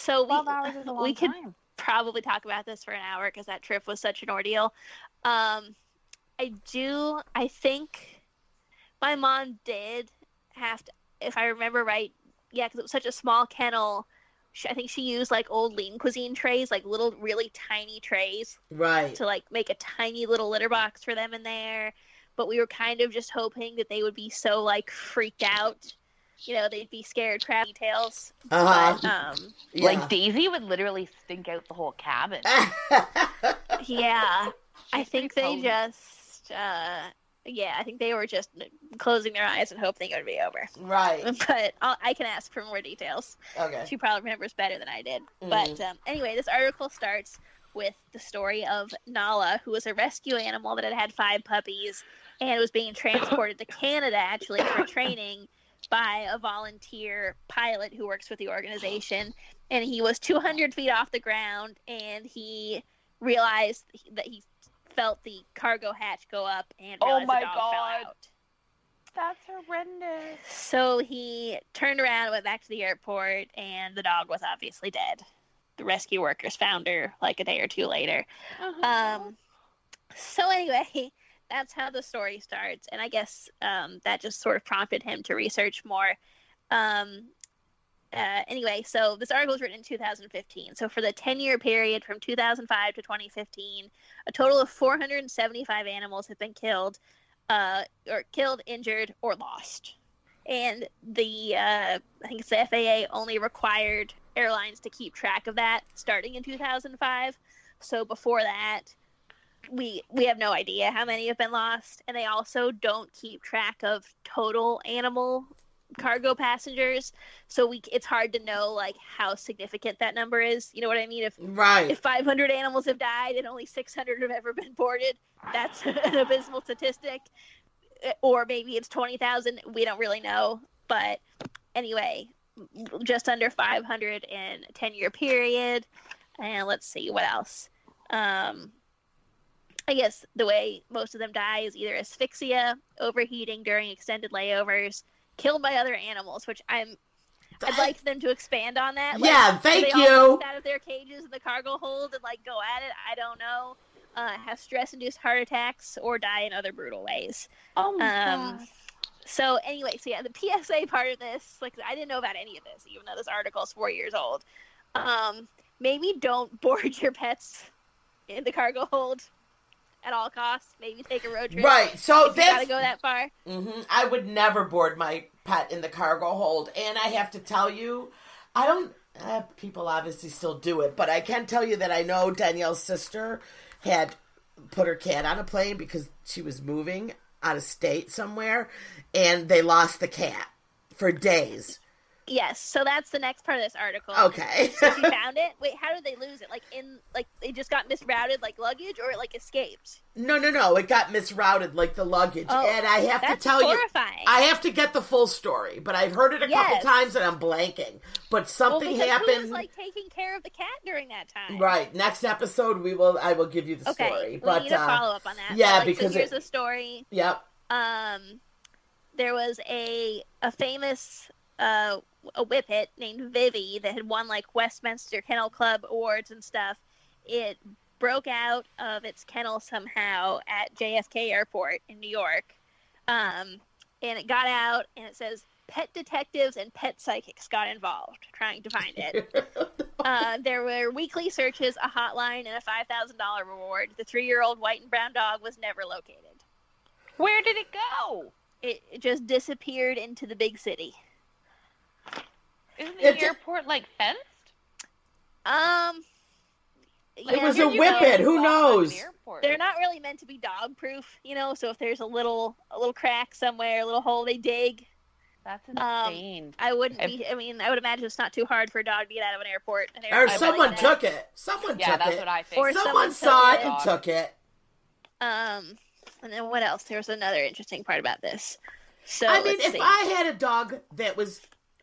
So 12 hours is a long we could time. probably talk about this for an hour because that trip was such an ordeal. I think my mom did have to, if I remember right, yeah, because it was such a small kennel. I think she used like old Lean Cuisine trays, like little really tiny trays, Right. to like make a tiny little litter box for them in there. But we were kind of just hoping that they would be so like freaked out, they'd be scared crab details. Uh-huh. But Yeah. Like Daisy would literally stink out the whole cabin. yeah, I She's think pretty they cozy. just I think they were just closing their eyes and hoping it would be over. Right. But I can ask for more details. Okay. She probably remembers better than I did. But anyway, this article starts with the story of Nala, who was a rescue animal that had 5 puppies and was being transported to Canada, actually, for training by a volunteer pilot who works with the organization. And he was 200 feet off the ground, and he realized that he felt the cargo hatch go up and realized the dog fell out. That's horrendous. So he turned around and went back to the airport, and the dog was obviously dead. The rescue workers found her like a day or two later. So anyway, that's how the story starts. And I guess that just sort of prompted him to research more. Anyway, so this article was written in 2015. So for the 10-year period from 2005 to 2015, a total of 475 animals have been killed, injured, or lost. And I think it's the FAA only required airlines to keep track of that starting in 2005. So before that, we have no idea how many have been lost. And they also don't keep track of total animal cargo passengers, so it's hard to know like how significant that number is. You know what I mean? If 500 animals have died and only 600 have ever been boarded, that's an abysmal statistic. Or maybe it's 20,000. We don't really know. But anyway, just under 500 in a 10-year period. And let's see what else. I guess the way most of them die is either asphyxia, overheating during extended layovers, killed by other animals, which I'd like them to expand on that. Yeah, thank they you. all out of their cages in the cargo hold and like go at it. I don't know. Have stress-induced heart attacks or die in other brutal ways. Oh my God. So anyway, yeah, the PSA part of this, like I didn't know about any of this, even though this article is 4 years old. Maybe don't board your pets in the cargo hold at all costs. Maybe take a road trip. Right. So if you gotta go that far. I would never board my pet in the cargo hold, and I have to tell you, I don't. People obviously still do it, but I can tell you that I know Danielle's sister had put her cat on a plane because she was moving out of state somewhere, and they lost the cat for days. Yes, so that's the next part of this article. Okay. So she found it. Wait, how did they lose it? Like they just got misrouted like luggage, or it escaped? No. It got misrouted like the luggage. Oh, and I have to tell horrifying. you, I have to get the full story, but I've heard it a couple times and I'm blanking. But something happened. Who was taking care of the cat during that time? Right. Next episode, I will give you the story. We But need a follow up on that. Yeah, so, because so here's the story. Yep. There was a famous a whippet named Vivi that had won Westminster Kennel Club awards and stuff. It broke out of its kennel somehow at JFK Airport in New York. And it got out, and it says pet detectives and pet psychics got involved trying to find it. There were weekly searches, a hotline, and a $5,000 reward. The 3-year-old white and brown dog was never located. Where did it go? It just disappeared into the big city. Isn't the airport fenced? It was a whippet. Who knows? They're not really meant to be dog proof, so if there's a little crack somewhere, a little hole they dig. That's insane. I would imagine it's not too hard for a dog to get out of an airport. Or someone took it. Someone took it. Yeah, that's what I think. Or someone saw it and took it. And then what else? There was another interesting part about this. So if I had a dog that was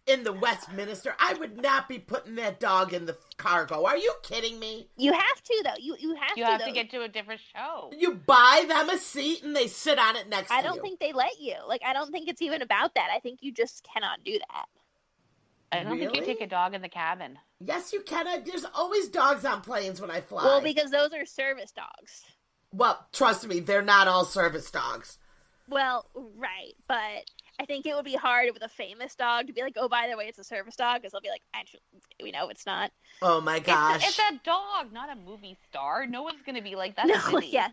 in the Westminster, I would not be putting that dog in the cargo. Are you kidding me? You have to, though. You have to get to a different show. You buy them a seat and they sit on it next to you. I don't think they let you. I don't think it's even about that. I think you just cannot do that. I don't think you Really? take a dog in the cabin. Yes, you can. There's always dogs on planes when I fly. Well, because those are service dogs. Well, trust me, they're not all service dogs. Well, right, but I think it would be hard with a famous dog to be like, oh, by the way, it's a service dog, because they'll be like, actually, we know it's not. Oh my gosh. It's a dog, not a movie star. No one's going to be like, that's No, silly. yeah,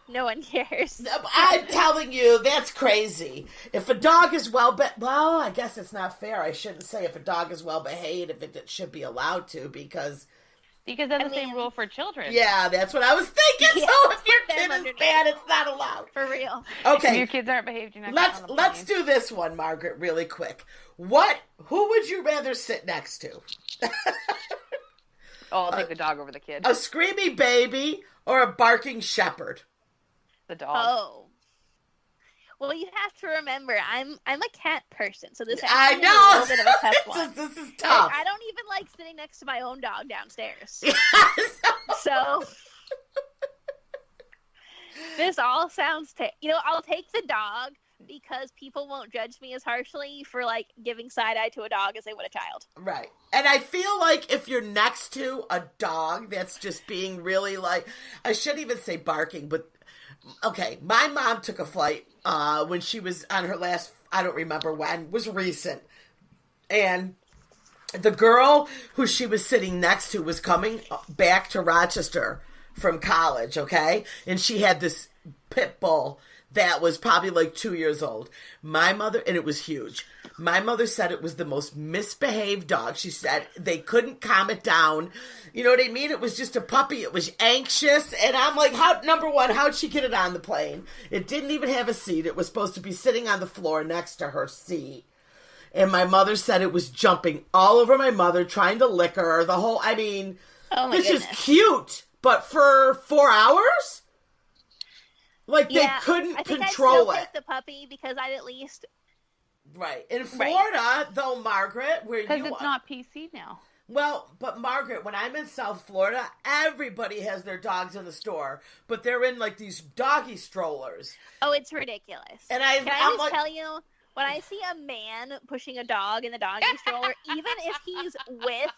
no one cares. I'm telling you, that's crazy. If a dog is well I guess it's not fair. I shouldn't say if a dog is well behaved, if it should be allowed to, because that's the same rule for children. yeah, that's what I was thinking. Yeah, So if your put them kid is underneath. bad, it's not allowed. For real. If Okay, your kids aren't behaved, you're not getting on the let's plane. do this one, Margaret, really quick. Who would you rather sit next to? Oh, I'll take the dog over the kid. A screamy baby or a barking shepherd? The dog. Oh. Well, you have to remember, I'm a cat person, so this I actually is a little know. bit of a tough one. This is tough. I don't even like sitting next to my own dog downstairs. So this all sounds I'll take the dog because people won't judge me as harshly for like giving side eye to a dog as they would a child. Right. And I feel like if you're next to a dog that's just being really like, I shouldn't even say barking, but okay, my mom took a flight when she was on her last, I don't remember when, was recent. And the girl who she was sitting next to was coming back to Rochester from college, okay? And she had this pit bull that was probably like 2 years old. My mother, and it was huge. My mother said it was the most misbehaved dog. She said they couldn't calm it down. You know what I mean? It was just a puppy. It was anxious. And I'm like, number one, how'd she get it on the plane? It didn't even have a seat. It was supposed to be sitting on the floor next to her seat. And my mother said it was jumping all over my mother, trying to lick her. Oh my this is goodness. cute. But for 4 hours? Like, they couldn't I think control I'd still it. take the puppy because I'd at least... Right. In Florida, though, Margaret, where you Because are... it's not PC now. Well, but Margaret, when I'm in South Florida, everybody has their dogs in the store. But they're in, like, these doggy strollers. Oh, it's ridiculous. And Can I I'm just like... tell you, when I see a man pushing a dog in the doggy stroller, even if he's with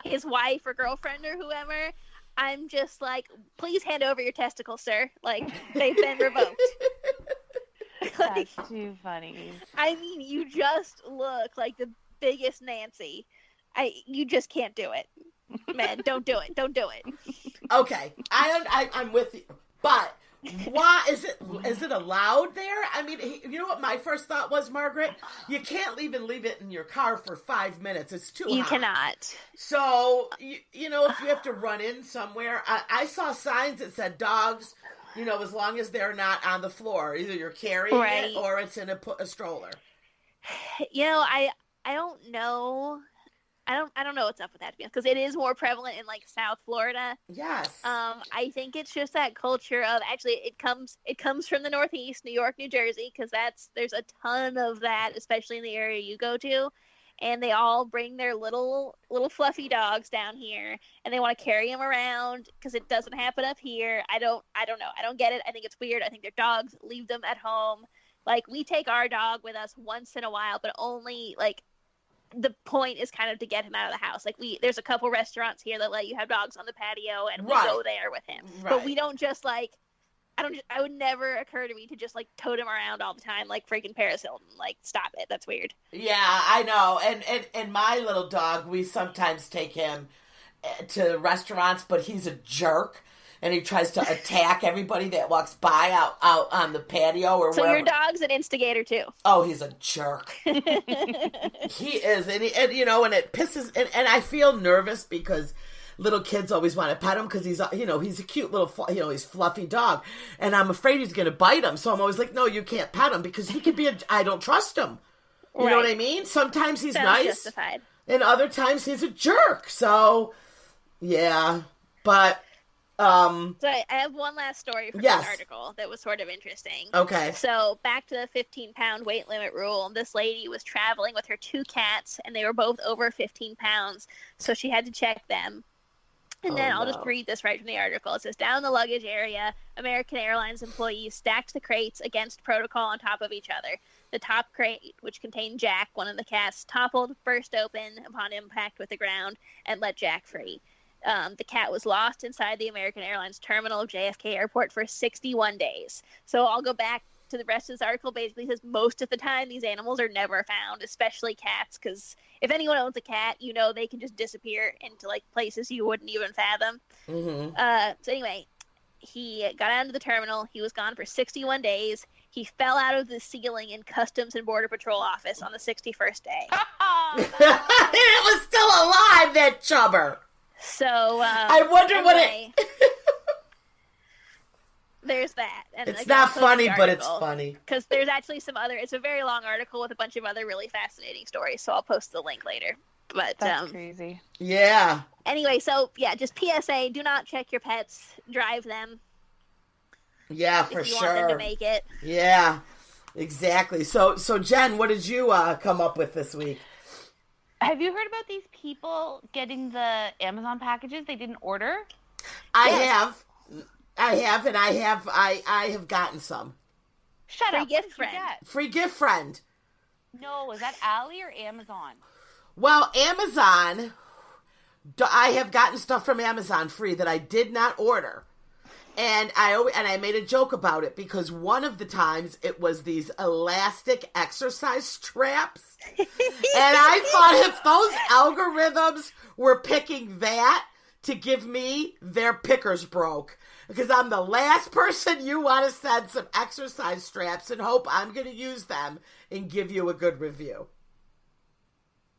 his wife or girlfriend or whoever, I'm just like, please hand over your testicles, sir. Like, they've been revoked. Like, That's too funny. I mean, you just look like the biggest Nancy. You just can't do it. Man, don't do it. Don't do it. Okay, I'm with you. But why is it allowed there? I mean, you know what my first thought was, Margaret? You can't even leave it in your car for 5 minutes. It's too hot. You cannot. So, you know, if you have to run in somewhere, I saw signs that said dogs, you know, as long as they're not on the floor, either you're carrying it or it's in a stroller. You know, I don't know. I don't know what's up with that, because it is more prevalent in like South Florida. Yes. I think it's just that culture of, actually it comes from the Northeast, New York, New Jersey, because there's a ton of that, especially in the area you go to, and they all bring their little fluffy dogs down here, and they want to carry them around because it doesn't happen up here. I don't know. I don't get it. I think it's weird. I think their dogs, leave them at home. Like, we take our dog with us once in a while, but only like, the point is kind of to get him out of the house. Like, there's a couple restaurants here that let you have dogs on the patio, and we go there with him. Right. But we don't just like, I would never occur to me to just like tote him around all the time like freaking Paris Hilton. Like, stop it. That's weird. Yeah, I know. And my little dog, we sometimes take him to restaurants, but he's a jerk. And he tries to attack everybody that walks by out on the patio or so wherever. Your dog's an instigator too. Oh, he's a jerk. He is, and you know, and it pisses. And I feel nervous because little kids always want to pet him because he's a cute little, he's fluffy dog, and I'm afraid he's going to bite him. So I'm always like, no, you can't pet him because he could be I don't trust him. You know what I mean? Sometimes he's nice, justified, and other times he's a jerk. So yeah, but. So I have one last story from this article that was sort of interesting. Okay. So back to the 15-pound weight limit rule. This lady was traveling with her 2 cats, and they were both over 15 pounds. So she had to check them. And then I'll just read this right from the article. It says, down in the luggage area, American Airlines employees stacked the crates against protocol on top of each other. The top crate, which contained Jack, one of the cats, toppled, burst open upon impact with the ground, and let Jack free. The cat was lost inside the American Airlines terminal of JFK Airport for 61 days. So I'll go back to the rest of this article. Basically says most of the time these animals are never found, especially cats, because if anyone owns a cat, you know they can just disappear into like places you wouldn't even fathom. Mm-hmm. So anyway, he got out of the terminal. He was gone for 61 days. He fell out of the ceiling in Customs and Border Patrol office on the 61st day. It was still alive, that chubber. So I wonder anyway, what it. There's that. And It's again, not I'll post funny, the but it's article, funny. because there's actually some other. It's a very long article with a bunch of other really fascinating stories. So I'll post the link later. But That's crazy. Yeah. Anyway, so yeah, just PSA: do not check your pets. Drive them. Yeah, for if you sure. want them to make it. Yeah, exactly. So Jen, what did you come up with this week? Have you heard about these people getting the Amazon packages they didn't order? I Yes. have, and I have gotten some. Shut Free up. gift What did you friend. get? Free gift friend. No, is that Allie or Amazon? Well, Amazon, I have gotten stuff from Amazon free that I did not order. And I made a joke about it because one of the times it was these elastic exercise straps. And I thought if those algorithms were picking that to give me, their pickers broke. Because I'm the last person you want to send some exercise straps and hope I'm going to use them and give you a good review.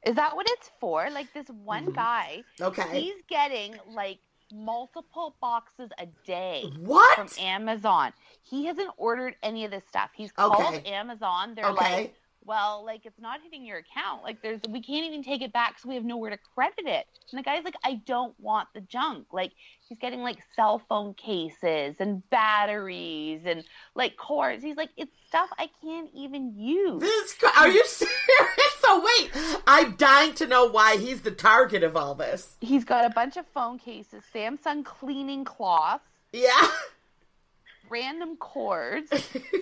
Is that what it's for? Like this one guy, Okay. he's getting like multiple boxes a day What? from Amazon. He hasn't ordered any of this stuff. He's called Okay. Amazon. They're Okay. like, well, like it's not hitting your account. Like we can't even take it back, so we have nowhere to credit it. And the guy's like, I don't want the junk. Like he's getting like cell phone cases and batteries and like cords. He's like, it's stuff I can't even use. Are you serious? So wait, I'm dying to know why he's the target of all this. He's got a bunch of phone cases, Samsung cleaning cloths, Yeah. random cords.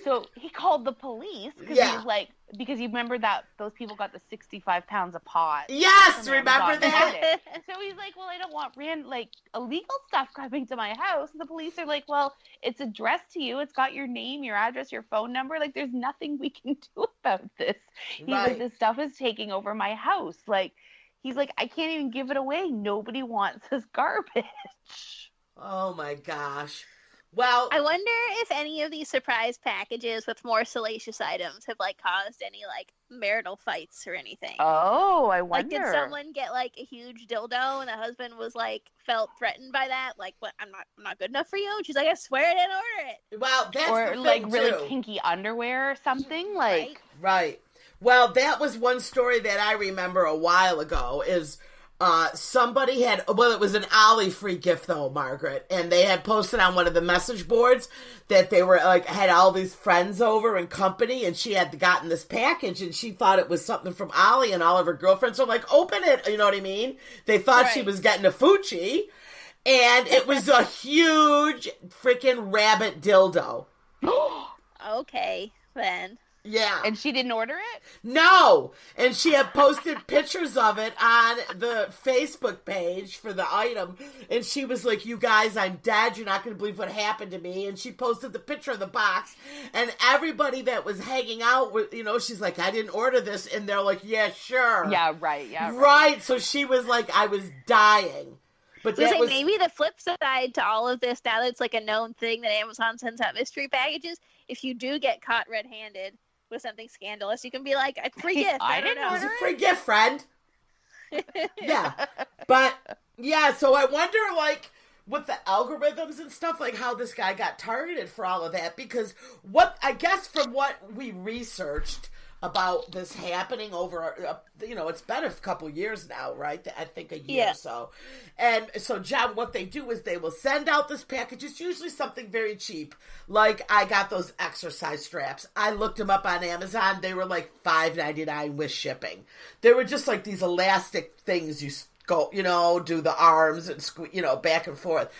So he called the police because Yeah. he's like, because you remember that those people got the 65 pounds of pot. Yes, from remember Amazon. that? So he's like, well, I don't want like illegal stuff coming to my house. And the police are like, well, it's addressed to you. It's got your name, your address, your phone number. Like, there's nothing we can do about this. He's Right. like, this stuff is taking over my house. Like, he's like, I can't even give it away. Nobody wants this garbage. Oh my gosh. Well, I wonder if any of these surprise packages with more salacious items have like caused any like marital fights or anything. Oh, I Like, wonder. did someone get like a huge dildo and the husband was like felt threatened by that? Like, what? I'm not good enough for you. And she's like, I swear I didn't order it. well, that's Or the like thing, really too. kinky underwear or something. Like, Right? Right. Well, that was one story that I remember a while ago is somebody had, well, it was an Ollie free gift though, Margaret, and they had posted on one of the message boards that they were like, had all these friends over and company, and she had gotten this package and she thought it was something from Ollie, and all of her girlfriends were like, open it, you know what I mean? They thought she Right. was getting a Fuchi, and it was a huge freaking rabbit dildo. Okay, then. Yeah. and she didn't order it? No! And she had posted pictures of it on the Facebook page for the item. And she was like, you guys, I'm dead. You're not going to believe what happened to me. And she posted the picture of the box. And everybody that was hanging out with, you know, she's like, I didn't order this. And they're like, yeah, sure. Yeah, right. Yeah, Right. So she was like, I was dying. But So that was... maybe the flip side to all of this, now that it's like a known thing that Amazon sends out mystery packages, if you do get caught red-handed with something scandalous, you can be like, "I free gift. I I don't didn't know." It's a free gift, friend. Yeah. But, yeah, so I wonder, like, with the algorithms and stuff, like, how this guy got targeted for all of that. Because I guess from what we researched about this happening over, you know, it's been a couple years now, right? I think a year Yeah. or so. And so, John, what they do is they will send out this package. It's usually something very cheap. Like, I got those exercise straps. I looked them up on Amazon. They were like $5.99 with shipping. They were just like these elastic things you go, you know, do the arms and you know, back and forth.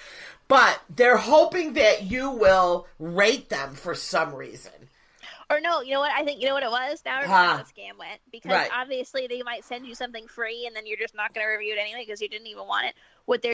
But they're hoping that you will rate them for some reason. Or no, you know what? I think, you know what it was? Now I remember how the scam went. Because obviously they might send you something free and then you're just not going to review it anyway because you didn't even want it. What they're